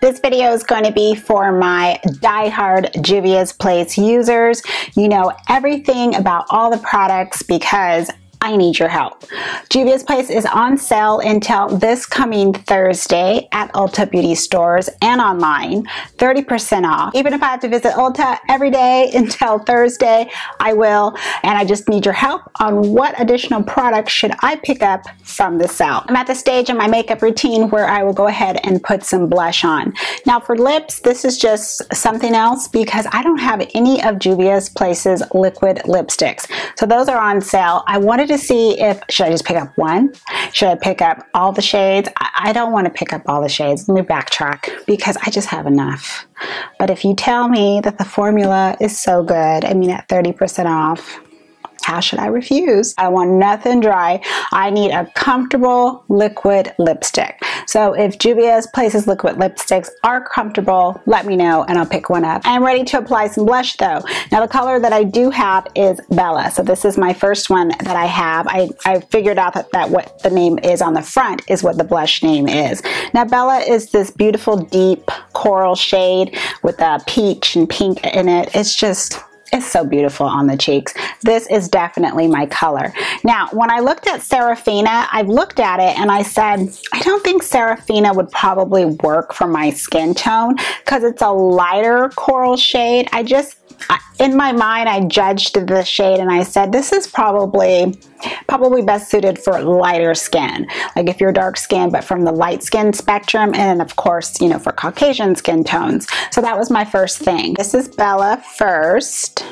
This video is going to be for my die-hard Juvia'S Place users. You know everything about all the products because I need your help. Juvia'S Place is on sale until this coming Thursday at Ulta Beauty stores and online, 30% off. Even if I have to visit Ulta every day until Thursday, I will, and I just need your help on what additional products should I pick up from the sale. I'm at the stage in my makeup routine where I will go ahead and put some blush on. Now for lips, this is just something else because I don't have any of Juvia'S Place's liquid lipsticks. So those are on sale. I wanted to see if, should I just pick up one? Should I pick up all the shades? I don't want to pick up all the shades. Let me backtrack because I just have enough. But if you tell me that the formula is so good, I mean at 30% off, how should I refuse? I want nothing dry. I need a comfortable liquid lipstick. So if Juvia'S Place's liquid lipsticks are comfortable, let me know and I'll pick one up. I'm ready to apply some blush though. Now the color that I do have is Bella. So this is my first one that I have. I figured out that what the name is on the front is what the blush name is. Now Bella is this beautiful deep coral shade with a peach and pink in it. It's so beautiful on the cheeks. This is definitely my color. Now, when I looked at Serafina, I've looked at it and I said, I don't think Serafina would probably work for my skin tone because it's a lighter coral shade. In my mind, I judged the shade and I said, this is probably best suited for lighter skin. Like if you're dark skin, but from the light skin spectrum, and of course, you know, for Caucasian skin tones. So that was my first thing. This is Bella first.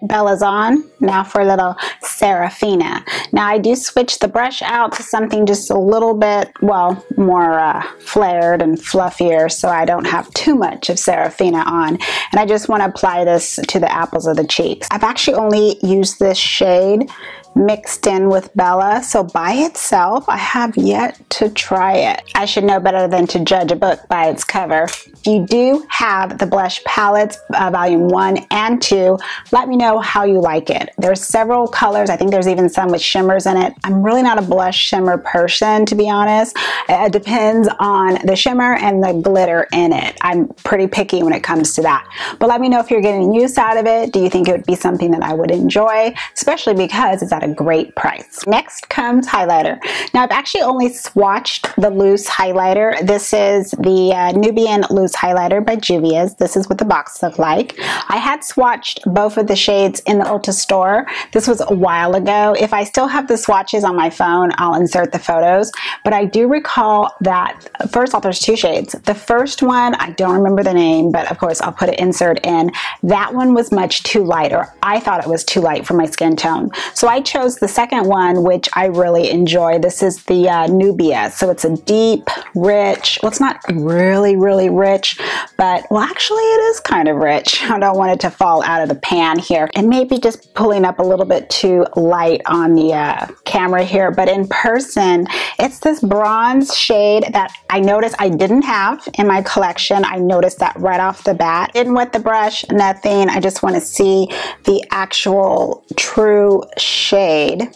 Bella's on. Now for a little Serafina. Now I do switch the brush out to something just a little bit, well, more flared and fluffier so I don't have too much of Serafina on. And I just want to apply this to the apples of the cheeks. I've actually only used this shade mixed in with Bella, so by itself I have yet to try it. I should know better than to judge a book by its cover. If you do have the blush palettes, volume 1 and 2, let me know how you like it. There's several colors. I think there's even some with shimmers in it. I'm really not a blush shimmer person, to be honest. It depends on the shimmer and the glitter in it. I'm pretty picky when it comes to that. But let me know if you're getting use out of it. Do you think it would be something that I would enjoy, especially because it's at a great price. Next comes highlighter. Now I've actually only swatched the loose highlighter. This is the Nubian loose highlighter by Juvia'S. This is what the box looked like. I had swatched both of the shades in the Ulta store. This was a while ago. If I still have the swatches on my phone, I'll insert the photos. But I do recall that, first off, there's two shades. The first one, I don't remember the name, but of course I'll put an insert in. That one was much too light, or I thought it was too light for my skin tone. So I chose the second one, which I really enjoy. This is the Nubia. So it's a deep, rich, well, it's not really rich, but well, actually it is kind of rich. I don't want it to fall out of the pan here. And maybe just pulling up a little bit too light on the camera here, but in person, it's this bronze shade that I noticed I didn't have in my collection. I noticed that right off the bat. Didn't wet the brush, nothing. I just want to see the actual true shade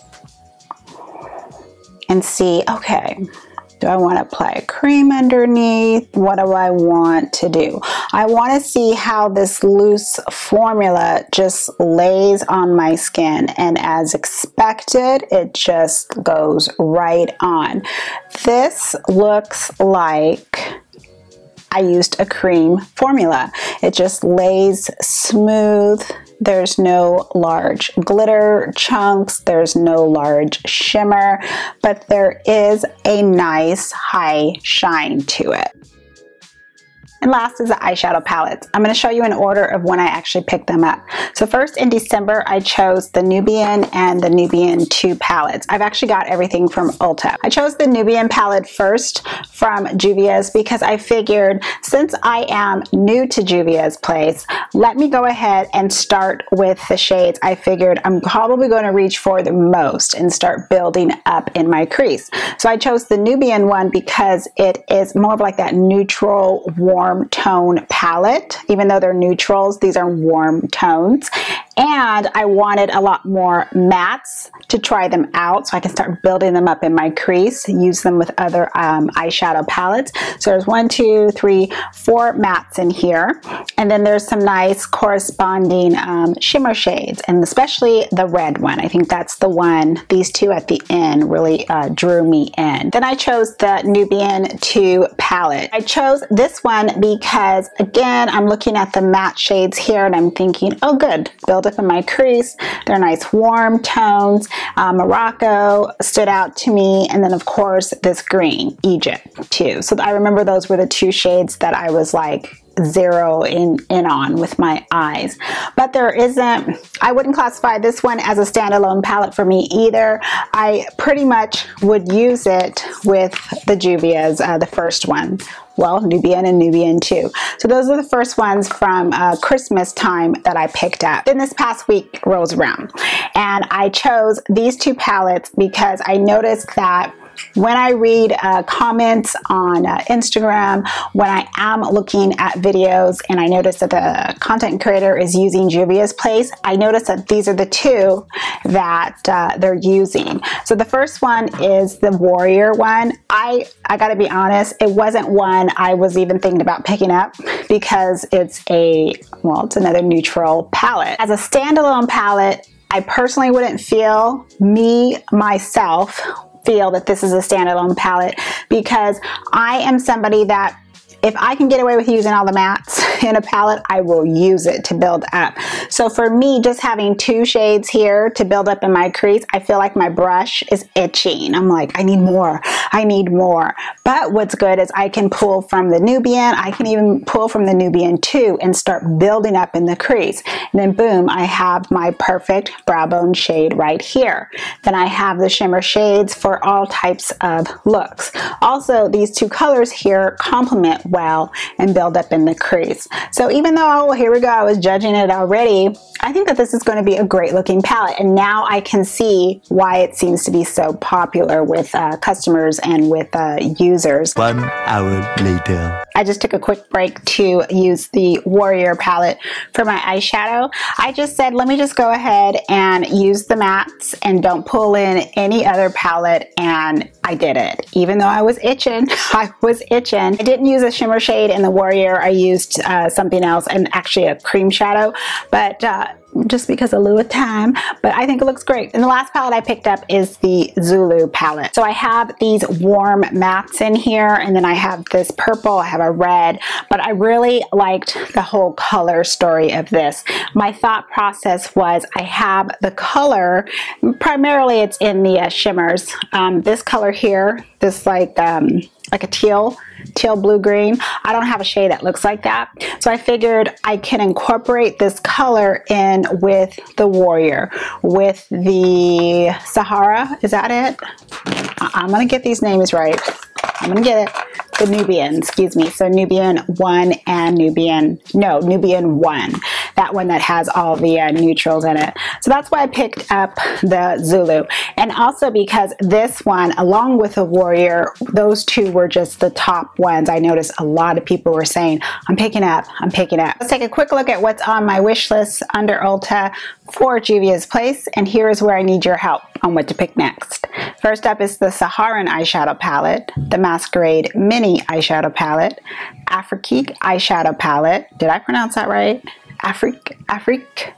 and see, okay, do I want to apply a cream underneath? What do I want to do? I want to see how this loose formula just lays on my skin, and as expected, it just goes right on. This looks like I used a cream formula. It just lays smooth. There's no large glitter chunks. There's no large shimmer, but there is a nice high shine to it. And last is the eyeshadow palettes. I'm going to show you an order of when I actually picked them up. So first in December, I chose the Nubian and the Nubian 2 palettes. I've actually got everything from Ulta. I chose the Nubian palette first from Juvia'S because I figured since I am new to Juvia'S Place, let me go ahead and start with the shades I figured I'm probably going to reach for the most and start building up in my crease. So I chose the Nubian one because it is more of like that neutral, warm tone palette. Even though they're neutrals, these are warm tones. and I wanted a lot more mattes to try them out so I can start building them up in my crease, use them with other eyeshadow palettes. So there's 1, 2, 3, 4 mattes in here, and then there's some nice corresponding shimmer shades, and especially the red one. I think that's the one. These two at the end really drew me in. Then I chose the Nubian 2 palette. I chose this one because, again, I'm looking at the matte shades here and I'm thinking, oh good, build up in my crease. They're nice warm tones. Morocco stood out to me, and then of course this green, Egypt too. So I remember those were the 2 shades that I was like zero in on with my eyes. But there isn't, I wouldn't classify this one as a standalone palette for me either. I pretty much would use it with the Juvia'S, the first one. Well, Nubian and Nubian 2. So those are the first ones from Christmas time that I picked up. Then this past week rolls around, and I chose these 2 palettes because I noticed that when I read comments on Instagram, when I am looking at videos and I notice that the content creator is using Juvia'S Place, I notice that these are the 2 that they're using. So the first one is the Warrior one. I gotta be honest, it wasn't one I was even thinking about picking up because it's it's another neutral palette. As a standalone palette, I personally wouldn't feel myself feel that this is a standalone palette, because I am somebody that if I can get away with using all the mattes in a palette, I will use it to build up. So for me, just having 2 shades here to build up in my crease, I feel like my brush is itching. I'm like, I need more. I need more. But what's good is I can pull from the Nubian. I can even pull from the Nubian 2 and start building up in the crease. And then boom, I have my perfect brow bone shade right here. Then I have the shimmer shades for all types of looks. Also, these 2 colors here complement well and build up in the crease. So even though, here we go, I was judging it already, I think that this is going to be a great looking palette, and now I can see why it seems to be so popular with customers and with users. 1 hour later. I just took a quick break to use the Warrior palette for my eyeshadow. I just said, let me just go ahead and use the mattes and don't pull in any other palette, and I did it. Even though I was itching, I was itching. I didn't use a shimmer shade in the Warrior. I used something else, and actually a cream shadow, but just because of lieu of time, but I think it looks great. And the last palette I picked up is the Zulu palette. So I have these warm mattes in here, and then I have this purple, I have a red, but I really liked the whole color story of this. My thought process was I have the color, primarily it's in the shimmers. This color here, this like a teal blue green. I don't have a shade that looks like that. So I figured I can incorporate this color in with the Warrior, with the Sahara. Is that it? I'm gonna get these names right. I'm gonna get it. The Nubian, excuse me. So Nubian 1 and Nubian 1. That one that has all the neutrals in it. So that's why I picked up the Zulu. And also because this one, along with the Warrior, those 2 were just the top ones. I noticed a lot of people were saying, I'm picking up, I'm picking up. Let's take a quick look at what's on my wish list under Ulta for Juvia'S Place. And here is where I need your help on what to pick next. First up is the Saharan eyeshadow palette, the Masquerade Mini eyeshadow palette, Afrique eyeshadow palette. Did I pronounce that right? Afrique?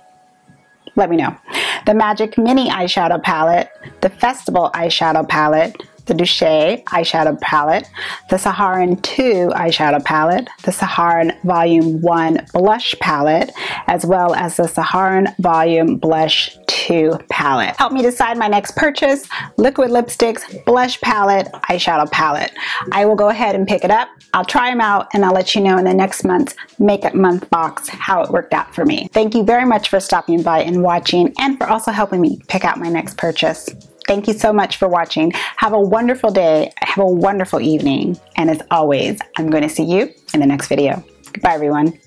Let me know. The Magic Mini eyeshadow palette, the Festival eyeshadow palette, the Duché eyeshadow palette, the Saharan 2 eyeshadow palette, the Saharan Volume 1 blush palette, as well as the Saharan Volume Blush 2 palette. Help me decide my next purchase: liquid lipsticks, blush palette, eyeshadow palette. I will go ahead and pick it up. I'll try them out and I'll let you know in the next month's makeup month box how it worked out for me. Thank you very much for stopping by and watching, and for also helping me pick out my next purchase. Thank you so much for watching. Have a wonderful day. Have a wonderful evening. And as always, I'm going to see you in the next video. Goodbye, everyone.